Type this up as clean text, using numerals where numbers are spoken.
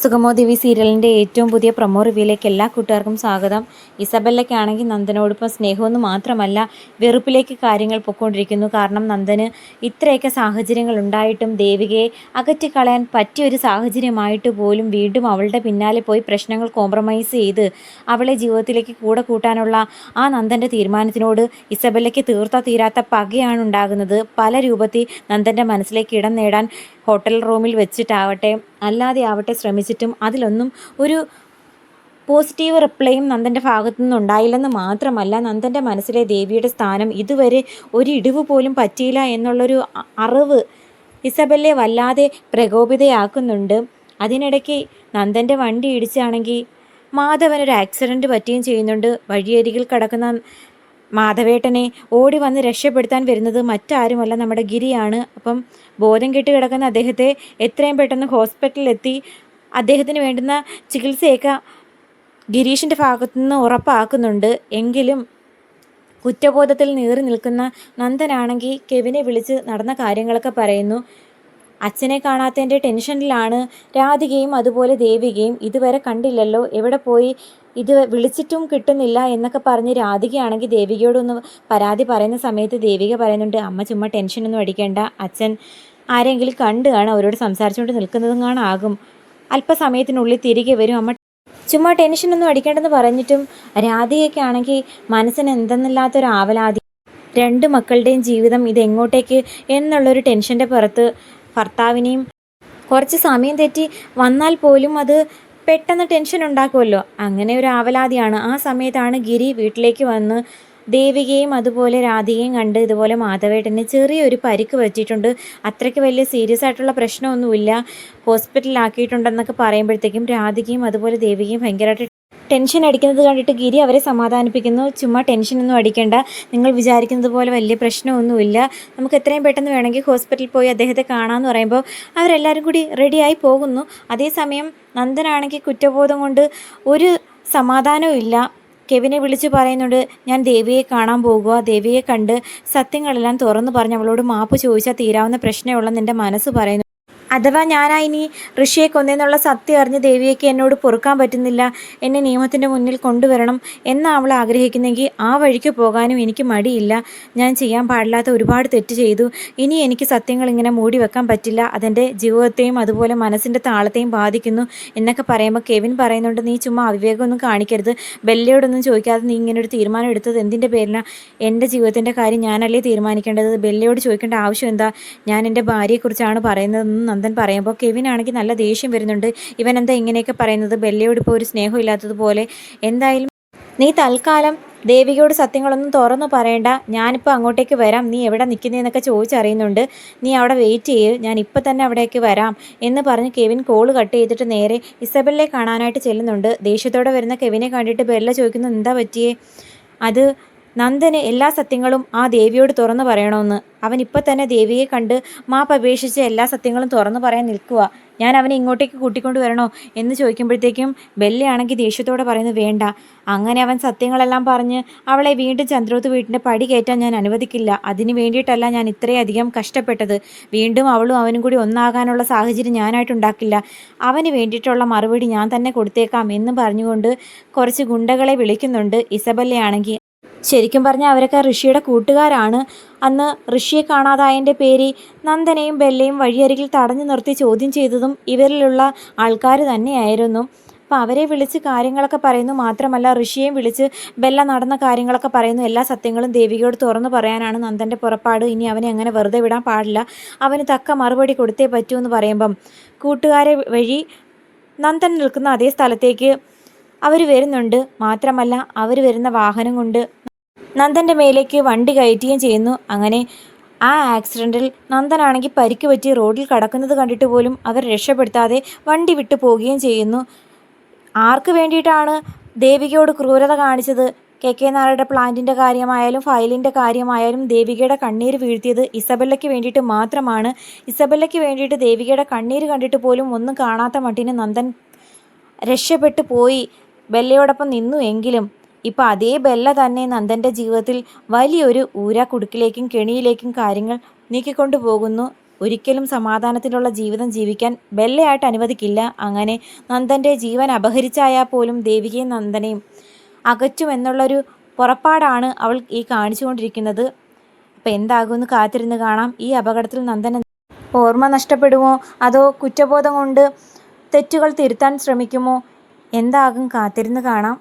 സുഗമോ ദേവി സീരിയലിൻ്റെ ഏറ്റവും പുതിയ പ്രൊമോ റിവ്യൂയിലേക്ക് എല്ലാ കൂട്ടുകാർക്കും സ്വാഗതം. ഇസബെല്ലയ്ക്കാണെങ്കിൽ നന്ദനോടൊപ്പം സ്നേഹമൊന്നും മാത്രമല്ല, വെറുപ്പിലേക്ക് കാര്യങ്ങൾ പൊയ്ക്കൊണ്ടിരിക്കുന്നു. കാരണം നന്ദന് ഇത്രയൊക്കെ സാഹചര്യങ്ങൾ ഉണ്ടായിട്ടും ദേവികയെ അകറ്റിക്കളയാൻ പറ്റിയൊരു സാഹചര്യമായിട്ട് പോലും വീണ്ടും അവളുടെ പിന്നാലെ പോയി പ്രശ്നങ്ങൾ കോംപ്രമൈസ് ചെയ്ത് അവളെ ജീവിതത്തിലേക്ക് കൂടെ കൂട്ടാനുള്ള ആ നന്ദൻ്റെ തീരുമാനത്തിനോട് ഇസബെല്ലയ്ക്ക് തീരാത്ത പകയാണ് ഉണ്ടാകുന്നത്. പല രൂപത്തിൽ നന്ദൻ്റെ മനസ്സിലേക്ക് ഇടം നേടാൻ ഹോട്ടൽ റൂമിൽ വെച്ചിട്ടാവട്ടെ അല്ലാതെ ആവട്ടെ ശ്രമിച്ചിട്ടും അതിലൊന്നും ഒരു പോസിറ്റീവ് റിപ്ലൈയും നന്ദൻ്റെ ഭാഗത്തു നിന്നുണ്ടായില്ലെന്ന് മാത്രമല്ല, നന്ദൻ്റെ മനസ്സിലെ ദേവിയുടെ സ്ഥാനം ഇതുവരെ ഒരു ഇടിവ് പോലും പറ്റിയില്ല എന്നുള്ളൊരു അറിവ് ഇസബെല്ലയെ വല്ലാതെ പ്രകോപിതയാക്കുന്നുണ്ട്. അതിനിടയ്ക്ക് നന്ദൻ്റെ വണ്ടി ഇടിച്ചാണെങ്കിൽ മാധവനൊരു ആക്സിഡൻറ്റ് പറ്റുകയും ചെയ്യുന്നുണ്ട്. വഴിയരികിൽ കിടക്കുന്ന മാധവേട്ടനെ ഓടി വന്ന് രക്ഷപ്പെടുത്താൻ വരുന്നത് മറ്റാരുമല്ല, നമ്മുടെ ഗിരിയാണ്. അപ്പം ബോധം കെട്ട് കിടക്കുന്ന അദ്ദേഹത്തെ എത്രയും പെട്ടെന്ന് ഹോസ്പിറ്റലിലെത്തി അദ്ദേഹത്തിന് വേണ്ടുന്ന ചികിത്സയൊക്കെ ഗിരീഷിൻ്റെ ഭാഗത്തുനിന്ന് ഉറപ്പാക്കുന്നുണ്ട്. എങ്കിലും കുറ്റബോധത്തിൽ നീറി നിൽക്കുന്ന നന്ദനാണെങ്കിൽ കെവിനെ വിളിച്ച് നടന്ന കാര്യങ്ങളൊക്കെ പറയുന്നു. അച്ഛനെ കാണാത്തതിൻ്റെ ടെൻഷനിലാണ് രാധികയും അതുപോലെ ദേവികയും. ഇതുവരെ കണ്ടില്ലല്ലോ, എവിടെ പോയി, ഇത് വിളിച്ചിട്ടും കിട്ടുന്നില്ല എന്നൊക്കെ പറഞ്ഞ് രാധികയാണെങ്കിൽ ദേവികയോടൊന്ന് പരാതി പറയുന്ന സമയത്ത് ദേവിക പറയുന്നുണ്ട്, അമ്മ ചുമ്മാ ടെൻഷനൊന്നും അടിക്കേണ്ട, അച്ഛൻ ആരെങ്കിലും കണ്ടു കാണും, അവരോട് സംസാരിച്ചുകൊണ്ട് നിൽക്കുന്നതും കാണാകും, അല്പസമയത്തിനുള്ളിൽ തിരികെ വരും, അമ്മ ചുമ്മാ ടെൻഷനൊന്നും അടിക്കേണ്ടെന്ന് പറഞ്ഞിട്ടും രാധികയ്ക്കാണെങ്കിൽ മനസ്സിന് എന്തെന്നില്ലാത്തൊരു ആവലാതി. രണ്ട് മക്കളുടെയും ജീവിതം ഇതെങ്ങോട്ടേക്ക് എന്നുള്ളൊരു ടെൻഷൻ്റെ പുറത്ത് ഭർത്താവിനെയും കുറച്ച് സമയം തെറ്റി വന്നാൽ പോലും അത് പെട്ടെന്ന് ടെൻഷൻ ഉണ്ടാക്കുമല്ലോ, അങ്ങനെ ഒരു ആവലാതിയാണ്. ആ സമയത്താണ് ഗിരി വീട്ടിലേക്ക് വന്ന് ദേവികയും അതുപോലെ രാധികയും കണ്ട് ഇതുപോലെ മാധവേട്ടന് ചെറിയൊരു പരിക്ക് പറ്റിയിട്ടുണ്ട്, അത്രയ്ക്ക് വലിയ സീരിയസ് ആയിട്ടുള്ള പ്രശ്നമൊന്നുമില്ല, ഹോസ്പിറ്റലിലാക്കിയിട്ടുണ്ടെന്നൊക്കെ പറയുമ്പോഴത്തേക്കും രാധികയും അതുപോലെ ദേവികയും ഭയങ്കരമായിട്ട് ടെൻഷൻ അടിക്കുന്നത് കണ്ടിട്ട് ഗിരി അവരെ സമാധാനിപ്പിക്കുന്നു. ചുമ്മാ ടെൻഷനൊന്നും അടിക്കേണ്ട, നിങ്ങൾ വിചാരിക്കുന്നത് പോലെ വലിയ പ്രശ്നമൊന്നുമില്ല, നമുക്ക് എത്രയും പെട്ടെന്ന് വേണമെങ്കിൽ ഹോസ്പിറ്റലിൽ പോയി അദ്ദേഹത്തെ കാണാമെന്ന് പറയുമ്പോൾ അവരെല്ലാവരും കൂടി റെഡിയായി പോകുന്നു. അതേസമയം നന്ദനാണെങ്കിൽ കുറ്റബോധം കൊണ്ട് ഒരു സമാധാനവും ഇല്ല. കെവിനെ വിളിച്ച് പറയുന്നുണ്ട്, ഞാൻ ദേവിയെ കാണാൻ പോകുക, ദേവിയെ കണ്ട് സത്യങ്ങളെല്ലാം തുറന്നു പറഞ്ഞ് അവളോട് മാപ്പ് ചോദിച്ചാൽ തീരാവുന്ന പ്രശ്നമുള്ളെന്ന് എൻ്റെ മനസ്സ് പറയുന്നു. അഥവാ ഞാനാ ഇനി ഋഷിയെ കൊന്നെന്നുള്ള സത്യം അറിഞ്ഞ് ദേവിയേക്ക് എന്നോട് പൊറുക്കാൻ പറ്റുന്നില്ല, എന്നെ നിയമത്തിൻ്റെ മുന്നിൽ കൊണ്ടുവരണം എന്ന് അവൾ ആഗ്രഹിക്കുന്നെങ്കിൽ ആ വഴിക്ക് പോകാനും എനിക്ക് മടിയില്ല. ഞാൻ ചെയ്യാൻ പാടില്ലാത്ത ഒരുപാട് തെറ്റ് ചെയ്തു, ഇനി എനിക്ക് സത്യങ്ങൾ ഇങ്ങനെ മൂടി വെക്കാൻ പറ്റില്ല, അതെൻ്റെ ജീവിതത്തെയും അതുപോലെ മനസ്സിൻ്റെ താളത്തെയും ബാധിക്കുന്നു എന്നൊക്കെ പറയുമ്പോൾ കെവിൻ പറയുന്നുണ്ട്, നീ ചുമ്മാ അവിവേകമൊന്നും കാണിക്കരുത്, ബെല്ലയോടൊന്നും ചോദിക്കാതെ നീ ഇങ്ങനൊരു തീരുമാനം എടുത്തത് എന്തിൻ്റെ പേരിലാണ്? എൻ്റെ ജീവിതത്തിൻ്റെ കാര്യം ഞാനല്ലേ തീരുമാനിക്കേണ്ടത്, ബെല്ലയോട് ചോദിക്കേണ്ട ആവശ്യം എന്താ? ഞാൻ എൻ്റെ ഭാര്യയെക്കുറിച്ചാണ് പറയുന്നതെന്ന് നന്ദൻ പറയുമ്പോൾ കെവിനാണെങ്കിൽ നല്ല ദേഷ്യം വരുന്നുണ്ട്. ഇവൻ എന്താ ഇങ്ങനെയൊക്കെ പറയുന്നത്, ബെല്ലയോട് ഇപ്പോൾ ഒരു സ്നേഹമില്ലാത്തതുപോലെ. എന്തായാലും നീ തൽക്കാലം ദേവികയോട് സത്യങ്ങളൊന്നും തുറന്നു പറയണ്ട, ഞാനിപ്പോൾ അങ്ങോട്ടേക്ക് വരാം, നീ എവിടെ നിൽക്കുന്നതെന്നൊക്കെ ചോദിച്ചറിയുന്നുണ്ട്, നീ അവിടെ വെയിറ്റ് ചെയ്യ്, ഞാൻ ഇപ്പം തന്നെ അവിടേക്ക് വരാം എന്ന് പറഞ്ഞ് കെവിൻ കോൾ കട്ട് ചെയ്തിട്ട് നേരെ ഇസബെല്ലയെ കാണാനായിട്ട് ചെല്ലുന്നുണ്ട്. ദേഷ്യത്തോടെ വരുന്ന കെവിനെ കണ്ടിട്ട് ബെല്ല ചോദിക്കുന്നു, എന്താ പറ്റിയേ? അത് നന്ദന് എല്ലാ സത്യങ്ങളും ആ ദേവിയോട് തുറന്നു പറയണമെന്ന്. അവൻ ഇപ്പം തന്നെ ദേവിയെ കണ്ട് മാപ്പ് അപേക്ഷിച്ച് എല്ലാ സത്യങ്ങളും തുറന്നു പറയാൻ നിൽക്കുക, ഞാൻ അവനെ ഇങ്ങോട്ടേക്ക് കൂട്ടിക്കൊണ്ട് വരണോ എന്ന് ചോദിക്കുമ്പോഴത്തേക്കും ബെല്ലയാണെങ്കിൽ ദേഷ്യത്തോടെ പറയുന്നു, വേണ്ട, അങ്ങനെ അവൻ സത്യങ്ങളെല്ലാം പറഞ്ഞ് അവളെ വീണ്ടും ചന്ദ്രോത്ത് വീട്ടിൻ്റെ പടി കയറ്റാൻ ഞാൻ അനുവദിക്കില്ല, അതിന് വേണ്ടിയിട്ടല്ല ഞാൻ ഇത്രയധികം കഷ്ടപ്പെട്ടത്, വീണ്ടും അവളും അവനും കൂടി ഒന്നാകാനുള്ള സാഹചര്യം ഞാനായിട്ടുണ്ടാക്കില്ല, അവന് വേണ്ടിയിട്ടുള്ള മറുപടി ഞാൻ തന്നെ കൊടുത്തേക്കാം എന്ന് പറഞ്ഞുകൊണ്ട് കുറച്ച് ഗുണ്ടകളെ വിളിക്കുന്നുണ്ട്. ഇസബെല്ലയാണെങ്കിൽ ശരിക്കും പറഞ്ഞാൽ അവരൊക്കെ ഋഷിയുടെ കൂട്ടുകാരാണ്. അന്ന് ഋഷിയെ കാണാതായതിൻ്റെ പേരിൽ നന്ദനെയും ബെല്ലയും വഴിയരികിൽ തടഞ്ഞു നിർത്തി ചോദ്യം ചെയ്തതും ഇവരിലുള്ള ആൾക്കാർ തന്നെയായിരുന്നു. അപ്പോൾ അവരെ വിളിച്ച് കാര്യങ്ങളൊക്കെ പറയുന്നു. മാത്രമല്ല ഋഷിയെയും വിളിച്ച് ബെല്ല നടന്ന കാര്യങ്ങളൊക്കെ പറയുന്നു. എല്ലാ സത്യങ്ങളും ദേവികയോട് തുറന്നു പറയാനാണ് നന്ദൻ്റെ പുറപ്പാട്. ഇനി അവനെ അങ്ങനെ വെറുതെ വിടാൻ പാടില്ല, അവന് തക്ക മറുപടി കൊടുത്തേ പറ്റൂ എന്ന് പറയുമ്പം കൂട്ടുകാരെ വഴി നന്ദൻ നിൽക്കുന്ന അതേ സ്ഥലത്തേക്ക് അവർ വരുന്നുണ്ട്. മാത്രമല്ല അവർ വരുന്ന വാഹനം കൊണ്ട് നന്ദൻ്റെ മേലേക്ക് വണ്ടി കയറ്റുകയും ചെയ്യുന്നു. അങ്ങനെ ആ ആക്സിഡൻറ്റിൽ നന്ദനാണെങ്കിൽ പരിക്ക് പറ്റി റോഡിൽ കിടക്കുന്നത് കണ്ടിട്ട് പോലും അവർ രക്ഷപ്പെടുത്താതെ വണ്ടി വിട്ടു പോവുകയും ചെയ്യുന്നു. ആർക്ക് വേണ്ടിയിട്ടാണ് ദേവികയോട് ക്രൂരത കാണിച്ചത്? കെ നായരുടെ പ്ലാന്റിൻ്റെ കാര്യമായാലും ഫയലിൻ്റെ കാര്യമായാലും ദേവികയുടെ കണ്ണീര് വീഴ്ത്തിയത് ഇസബെല്ലയ്ക്ക് വേണ്ടിയിട്ട് മാത്രമാണ്. ഇസബെല്ലയ്ക്ക് വേണ്ടിയിട്ട് ദേവികയുടെ കണ്ണീര് കണ്ടിട്ട് പോലും ഒന്നും കാണാത്ത മട്ടിന് നന്ദൻ രക്ഷപ്പെട്ടു പോയി, ബെല്ലയോടൊപ്പം നിന്നു. എങ്കിലും ഇപ്പോൾ അതേ ബെല്ല തന്നെ നന്ദൻ്റെ ജീവിതത്തിൽ വലിയൊരു ഊരാക്കുടുക്കിലേക്കും കെണിയിലേക്കും കാര്യങ്ങൾ നീക്കിക്കൊണ്ടു പോകുന്നു. ഒരിക്കലും സമാധാനത്തിലുള്ള ജീവിതം ജീവിക്കാൻ ബെല്ലയായിട്ട് അനുവദിക്കില്ല. അങ്ങനെ നന്ദൻ്റെ ജീവൻ അപഹരിച്ചായാൽ പോലും ദേവികയും നന്ദനെയും അകറ്റുമെന്നുള്ളൊരു പുറപ്പാടാണ് അവൾ ഈ കാണിച്ചുകൊണ്ടിരിക്കുന്നത്. അപ്പോൾ എന്താകുമെന്ന് കാത്തിരുന്ന് കാണാം. ഈ അപകടത്തിൽ നന്ദൻ ഓർമ്മ നഷ്ടപ്പെടുമോ, അതോ കുറ്റബോധം കൊണ്ട് തെറ്റുകൾ തിരുത്താൻ ശ്രമിക്കുമോ? എന്താകും, കാത്തിരുന്ന് കാണാം.